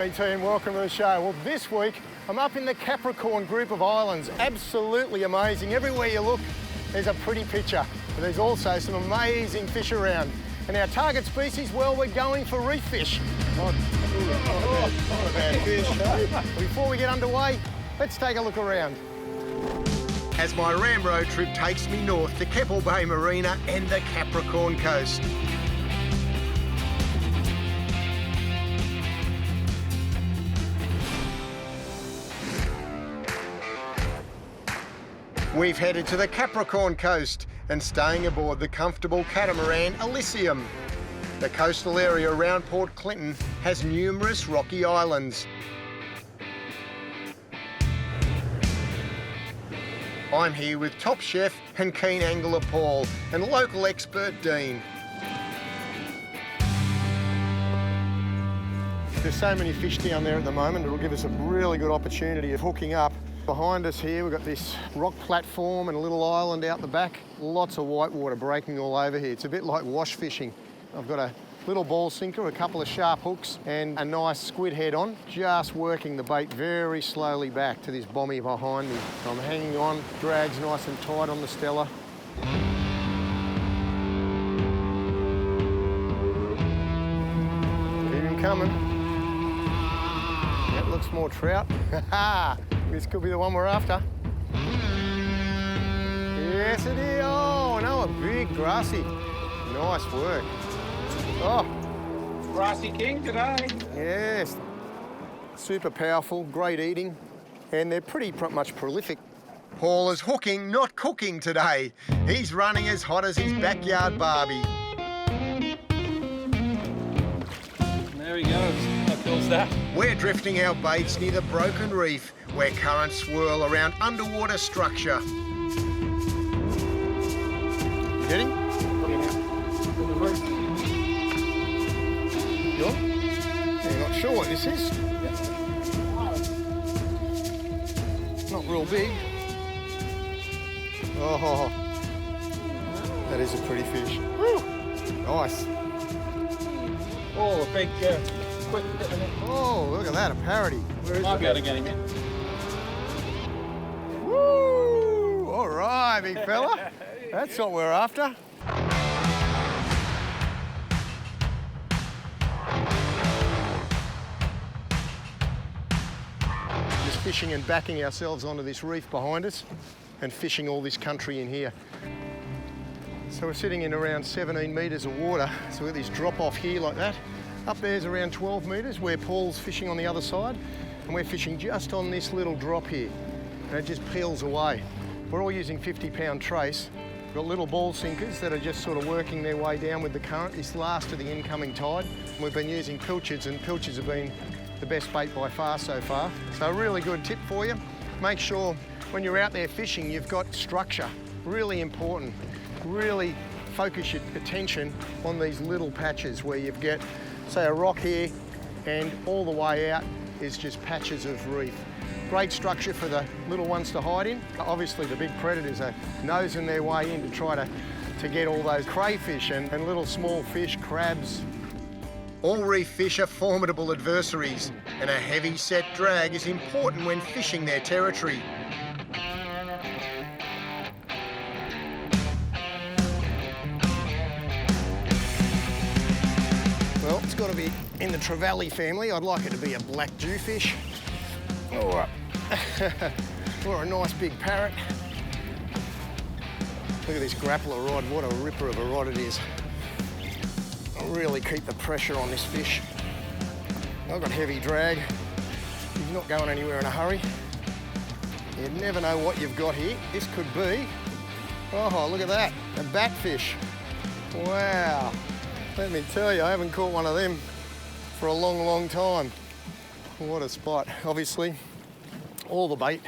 Hey team, welcome to the show. Well, this week I'm up in the Capricorn group of islands. Absolutely amazing. Everywhere you look, there's a pretty picture. But there's also some amazing fish around. And our target species, well, we're going for reef fish. Not a bad fish. Before we get underway, let's take a look around. As my Rambo trip takes me north to Keppel Bay Marina and the Capricorn coast. We've headed to the Capricorn coast and staying aboard the comfortable catamaran Elysium. The coastal area around Port Clinton has numerous rocky islands. I'm here with top chef and keen angler Paul and local expert Dean. There's so many fish down there at the moment, it'll give us a really good opportunity of hooking up. Behind us here, we've got this rock platform and a little island out the back. Lots of whitewater breaking all over here. It's a bit like wash fishing. I've got a little ball sinker, a couple of sharp hooks and a nice squid head on, just working the bait very slowly back to this bommy behind me. I'm hanging on, drag's nice and tight on the Stella. Keep him coming. That looks more trout. This could be the one we're after. Yes, it is. Oh, no, a big grassy. Nice work. Oh. Grassy king today. Yes. Super powerful, great eating, and they're pretty much prolific. Paul is hooking, not cooking today. He's running as hot as his backyard Barbie. There he goes. How cool's that? We're drifting our baits near the broken reef, where currents swirl around underwater structure. Get him? You're not sure what this is? Not real big. Oh, that is a pretty fish. Woo. Nice. Oh, a big, quick. Oh, look at that, a parody. Where is I'll it? be able to get him in. Woo! All right, big fella. That's what we're after. Just fishing and backing ourselves onto this reef behind us and fishing all this country in here. So we're sitting in around 17 metres of water. So we've got this drop off here like that. Up there's around 12 metres where Paul's fishing on the other side. And we're fishing just on this little drop here. And it just peels away. We're all using 50-pound trace. We've got little ball sinkers that are just sort of working their way down with the current, this last of the incoming tide. We've been using pilchards, and pilchards have been the best bait by far so far. So a really good tip for you. Make sure when you're out there fishing, you've got structure. Really important. Really focus your attention on these little patches where you've got, say, a rock here, and all the way out is just patches of reef. Great structure for the little ones to hide in. Obviously, the big predators are nosing their way in to try to get all those crayfish and little small fish, crabs. All reef fish are formidable adversaries, and a heavy set drag is important when fishing their territory. Well, it's got to be in the trevally family. I'd like it to be a black jewfish. Or a nice big parrot. Look at this grappler rod, what a ripper of a rod it is. I'll really keep the pressure on this fish. I've got heavy drag. He's not going anywhere in a hurry. You never know what you've got here. This could be, oh, look at that, a batfish. Wow. Let me tell you, I haven't caught one of them for a long, long time. What a spot. Obviously, all the bait,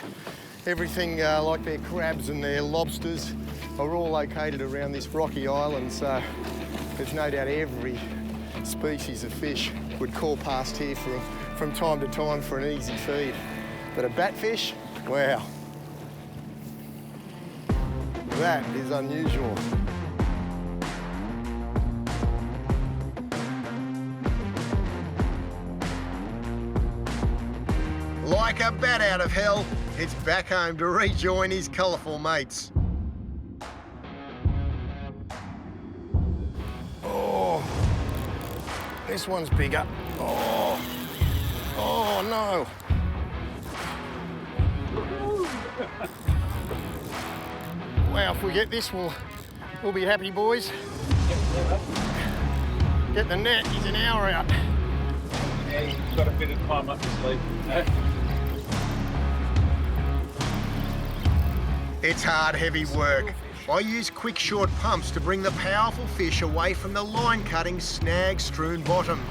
everything like their crabs and their lobsters are all located around this rocky island, so there's no doubt every species of fish would call past here from time to time for an easy feed. But a batfish, wow. That is unusual. like a bat out of hell, heads back home to rejoin his colourful mates. Oh, this one's bigger. Oh, oh no. Wow, if we get this, we'll be happy, boys. Get the net, he's an hour out. Yeah, you've got a bit of time up your sleeve. No? It's hard, heavy work. I use quick, short pumps to bring the powerful fish away from the line-cutting, snag-strewn bottom.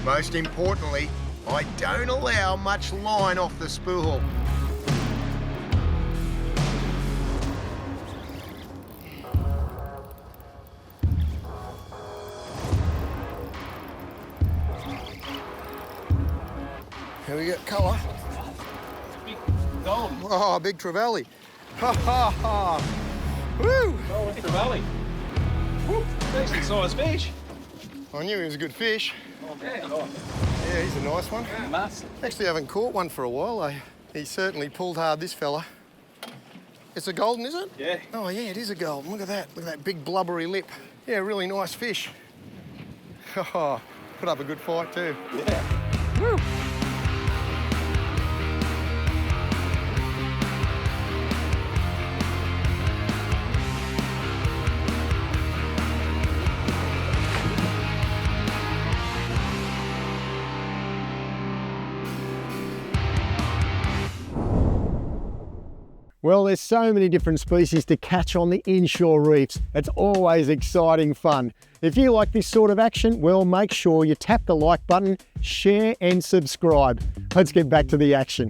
Most importantly, I don't allow much line off the spool. Here we get colour. Big gold. Oh, big trevally. Ha ha ha. Woo! Oh, it's the valley. Woo! Decent sized fish. I knew he was a good fish. Oh, yeah. Oh, Yeah, he's a nice one. must. Actually haven't caught one for a while. He certainly pulled hard, this fella. It's a golden, is it? Yeah. Oh yeah, it is a golden. Look at that. Look at that big blubbery lip. Yeah, really nice fish. Oh, put up a good fight too. Yeah. Woo! Well, there's so many different species to catch on the inshore reefs. It's always exciting fun. If you like this sort of action, well, make sure you tap the like button, share and subscribe. Let's get back to the action.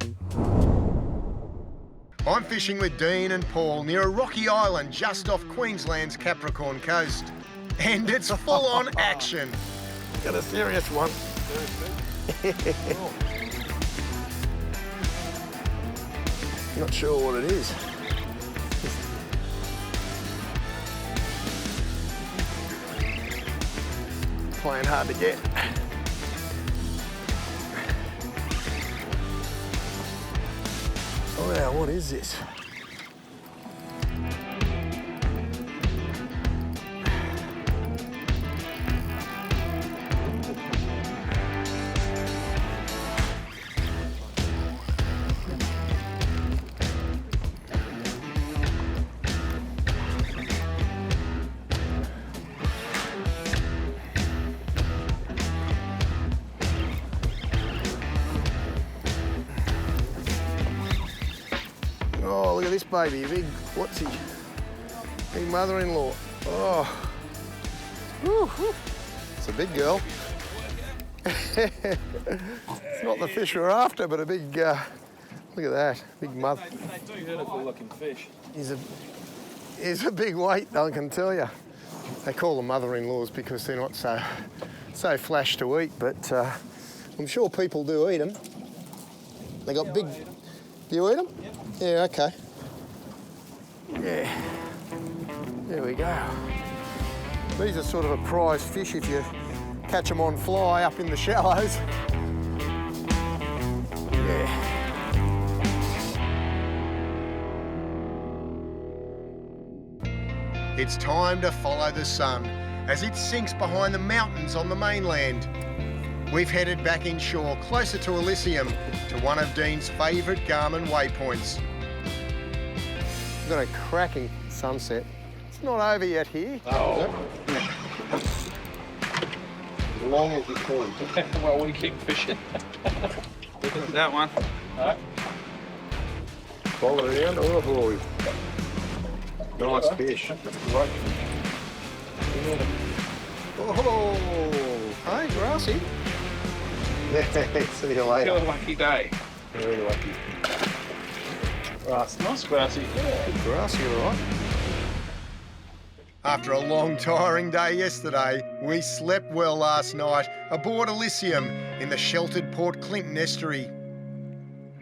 I'm fishing with Dean and Paul near a rocky island just off Queensland's Capricorn coast. And it's full-on action. Got a serious one. Not sure what it is. Playing hard to get. Oh yeah, what is this? Oh, look at this baby, big, what's he? Big mother-in-law. Oh, woo, woo. It's a big girl. It's not the fish we're after, but a big, look at that, big mother. They do beautiful looking fish. He's a big weight, I can tell you. They call them mother-in-laws because they're not so flash to eat, but I'm sure people do eat them. They got big. Do you eat them? Yep. Yeah, okay. Yeah. There we go. These are sort of a prize fish if you catch them on fly up in the shallows. Yeah. It's time to follow the sun as it sinks behind the mountains on the mainland. We've headed back inshore, closer to Elysium, to one of Dean's favourite Garmin waypoints. We've got a cracking sunset. It's not over yet here. Oh. As long as you can. Well, we keep fishing. Look at that one. Alright. Follow it down. Oh boy. Nice fish. Right. Oh, hey, grassy. See you later. You're a lucky day. Very lucky. Right, nice grassy. Yeah, grassy, all right. After a long, tiring day yesterday, we slept well last night aboard Elysium in the sheltered Port Clinton estuary.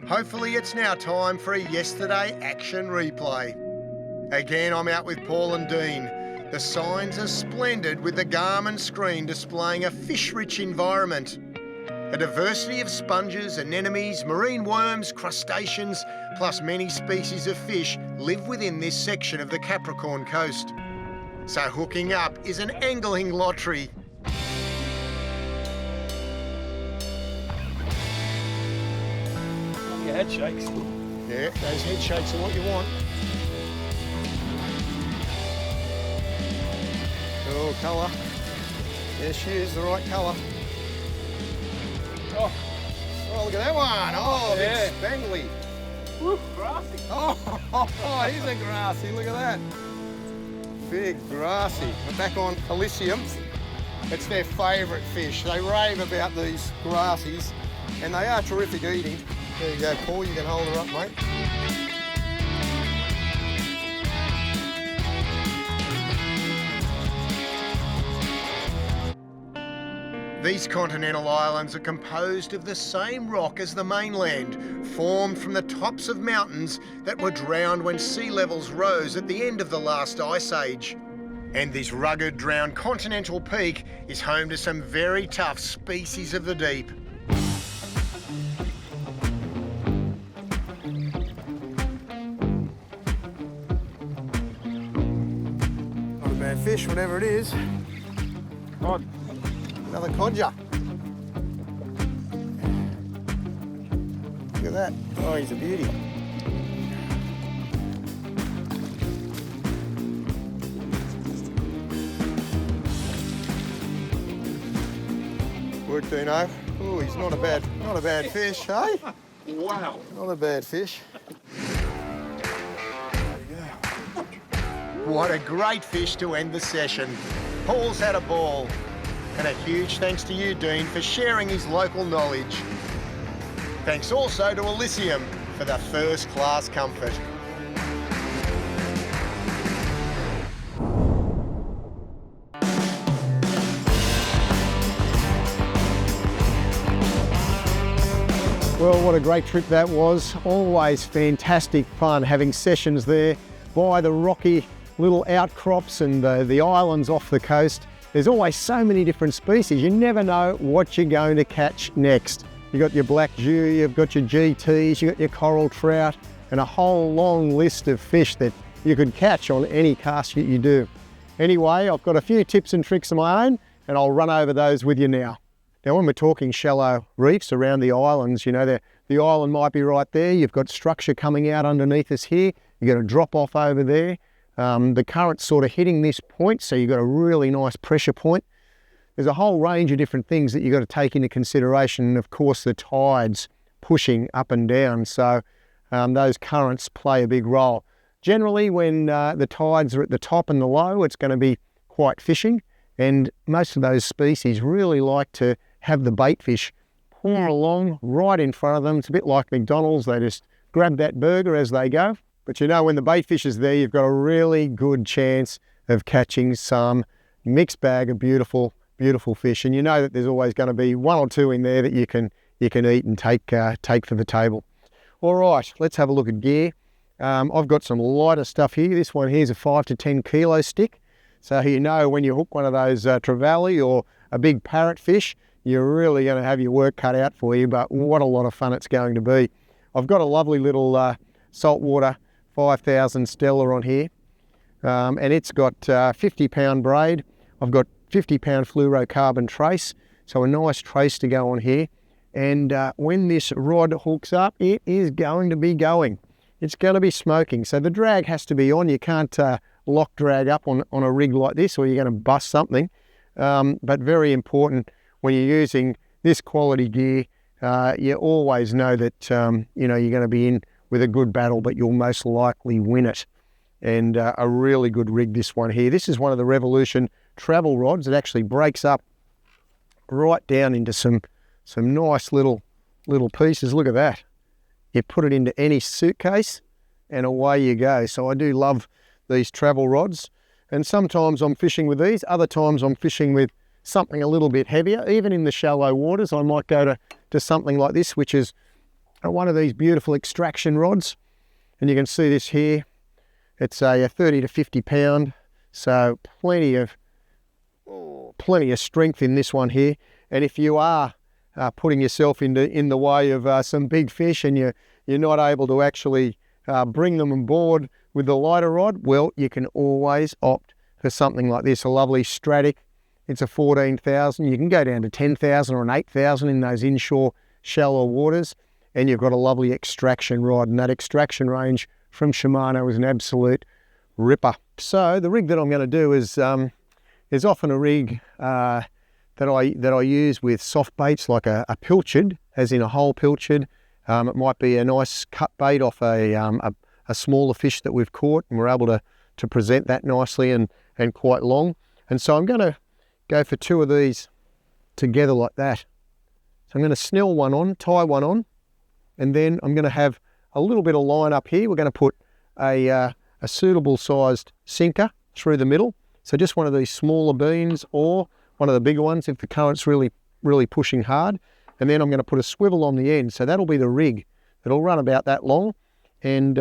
Hopefully it's now time for a yesterday action replay. Again, I'm out with Paul and Dean. The signs are splendid with the Garmin screen displaying a fish-rich environment. A diversity of sponges, anemones, marine worms, crustaceans, plus many species of fish live within this section of the Capricorn coast. So hooking up is an angling lottery. Your head shakes. Yeah, those head shakes are what you want. Oh, colour. There she is, the right colour. Oh, Oh, look at that one. Oh, yeah. big spangly. woo, grassy. Oh, he's a grassy. Look at that. Big grassy. We're back on Elysium. It's their favourite fish. They rave about these grassies, and they are terrific eating. There you go, Paul. You can hold her up, mate. These continental islands are composed of the same rock as the mainland, formed from the tops of mountains that were drowned when sea levels rose at the end of the last ice age. And this rugged, drowned continental peak is home to some very tough species of the deep. Not a bad fish, whatever it is. Cod. Another codger. Look at that. Oh, he's a beauty. Work, Dino. Oh, he's not a bad fish, hey? Wow. Not a bad fish. What a great fish to end the session. Paul's had a ball. And a huge thanks to you, Dean, for sharing his local knowledge. Thanks also to Elysium for the first-class comfort. Well, what a great trip that was. Always fantastic fun having sessions there by the rocky little outcrops and the islands off the coast. There's always so many different species. You never know what you're going to catch next. You've got your black jew, you've got your GTs, you've got your coral trout, and a whole long list of fish that you could catch on any cast that you do. Anyway, I've got a few tips and tricks of my own, and I'll run over those with you now. Now, when we're talking shallow reefs around the islands, you know, the island might be right there. You've got structure coming out underneath us here. You've got a drop off over there. The current's sort of hitting this point, so you've got a really nice pressure point. There's a whole range of different things that you've got to take into consideration, and of course the tides pushing up and down, so those currents play a big role. Generally, when the tides are at the top and the low, it's going to be quite fishing, and most of those species really like to have the bait fish pour along right in front of them. It's a bit like McDonald's, they just grab that burger as they go. But you know, when the bait fish is there, you've got a really good chance of catching some mixed bag of beautiful, beautiful fish. And you know that there's always going to be one or two in there that you can eat and take for the table. All right, let's have a look at gear. I've got some lighter stuff here. This one here is a 5 to 10 kilo stick. So you know when you hook one of those trevally or a big parrotfish, you're really going to have your work cut out for you, but what a lot of fun it's going to be. I've got a lovely little saltwater 5000 Stella on here, and it's got 50 pound braid. I've got 50 pound fluorocarbon trace, so a nice trace to go on here. And when this rod hooks up, it is going to be going. It's going to be smoking, so the drag has to be on. You can't lock drag up on a rig like this or you're going to bust something. But very important when you're using this quality gear, you always know that you know, you're going to be in with a good battle, but you'll most likely win it. And a really good rig, this one here. This is one of the Revolution travel rods. It actually breaks up right down into some nice little pieces. Look at that. You put it into any suitcase and away you go. So I do love these travel rods. And sometimes I'm fishing with these, other times I'm fishing with something a little bit heavier. Even in the shallow waters, I might go to something like this, which is one of these beautiful extraction rods. And you can see this here. It's a 30 to 50 pound, so plenty of strength in this one here. And if you are putting yourself in the way of some big fish and you're not able to actually bring them on board with the lighter rod, well, you can always opt for something like this, a lovely Stratic. It's a 14,000. You can go down to 10,000 or an 8,000 in those inshore shallow waters, and you've got a lovely extraction rod, and that extraction range from Shimano is an absolute ripper. So the rig that I'm going to do is often a rig that I use with soft baits, like a pilchard, as in a whole pilchard. It might be a nice cut bait off a smaller fish that we've caught, and we're able to present that nicely and quite long. And so I'm going to go for 2 of these together like that. So I'm going to snell one on, tie one on, and then I'm going to have a little bit of line up here. We're going to put a suitable sized sinker through the middle. So just one of these smaller beans or one of the bigger ones if the current's really pushing hard. And then I'm going to put a swivel on the end. So that'll be the rig. It'll run about that long, and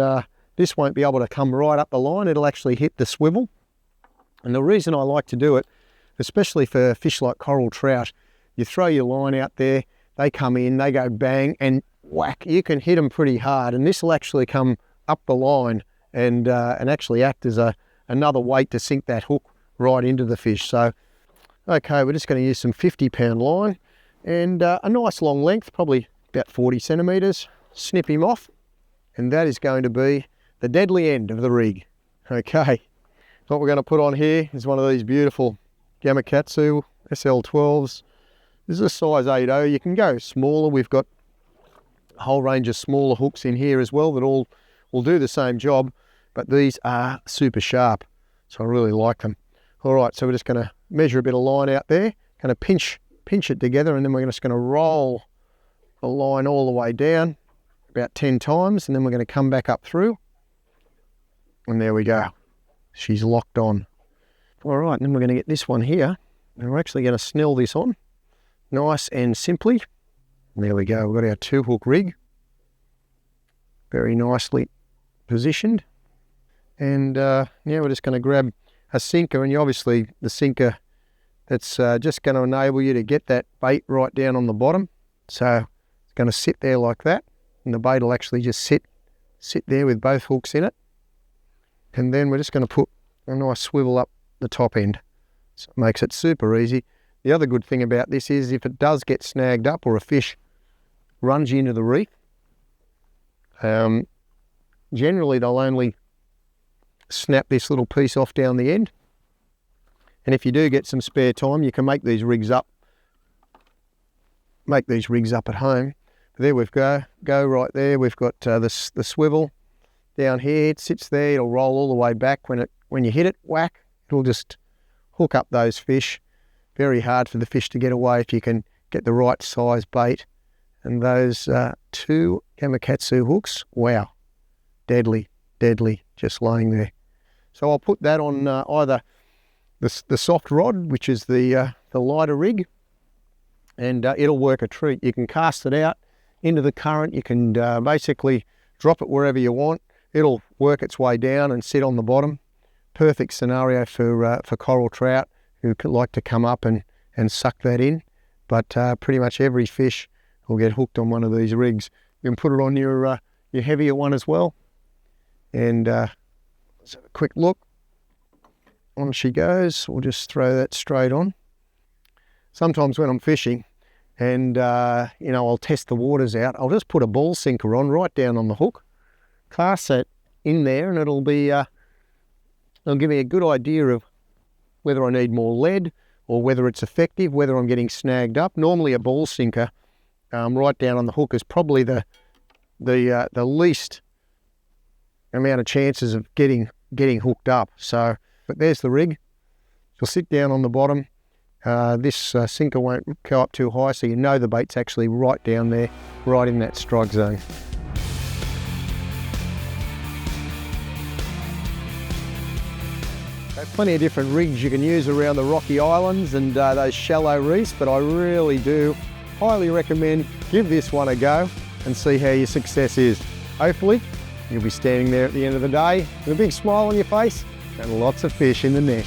this won't be able to come right up the line. It'll actually hit the swivel. And the reason I like to do it, especially for fish like coral trout, you throw your line out there, they come in, they go bang, and whack, you can hit them pretty hard. And this will actually come up the line and actually act as another weight to sink that hook right into the fish. So, okay, we're just going to use some 50-pound line and a nice long length, probably about 40 centimetres. Snip him off, and that is going to be the deadly end of the rig. Okay, what we're going to put on here is one of these beautiful Gamakatsu SL12s. This is a size 8.0. You can go smaller. We've got a whole range of smaller hooks in here as well that all will do the same job, but these are super sharp, so I really like them. All right, so we're just going to measure a bit of line out there, going to pinch it together, and then we're just going to roll the line all the way down about 10 times, and then we're going to come back up through, and there we go. She's locked on. All right, and then we're going to get this one here, and we're actually going to snell this on nice and simply. And there we go, we've got our 2-hook rig, very nicely positioned. And yeah, we're just going to grab a sinker, and obviously the sinker, that's just going to enable you to get that bait right down on the bottom. So it's going to sit there like that, and the bait will actually just sit there with both hooks in it. And then we're just going to put a nice swivel up the top end. So it makes it super easy. The other good thing about this is if it does get snagged up or a fish runs you into the reef, generally they'll only snap this little piece off down the end. And if you do get some spare time, you can make these rigs up at home. There we've go right there. We've got the swivel down here. It sits there. It'll roll all the way back. When you hit it, whack, it'll just hook up those fish. Very hard for the fish to get away if you can get the right size bait. And those 2 Gamakatsu hooks, wow, deadly, just laying there. So I'll put that on either the soft rod, which is the lighter rig, and it'll work a treat. You can cast it out into the current. You can basically drop it wherever you want. It'll work its way down and sit on the bottom. Perfect scenario for coral trout who like to come up and suck that in. But pretty much every fish will get hooked on one of these rigs. You can put it on your heavier one as well. And let's have a quick look. On she goes. We'll just throw that straight on. Sometimes when I'm fishing and I'll test the waters out, I'll just put a ball sinker on right down on the hook, cast that in there, and it'll give me a good idea of whether I need more lead or whether it's effective, whether I'm getting snagged up. Normally a ball sinker right down on the hook is probably the least amount of chances of getting hooked up. So, but there's the rig. You'll sit down on the bottom. This sinker won't go up too high, so you know the bait's actually right down there, right in that strike zone. Plenty of different rigs you can use around the rocky islands and those shallow reefs, but I really do highly recommend give this one a go and see how your success is. Hopefully you'll be standing there at the end of the day with a big smile on your face and lots of fish in the net.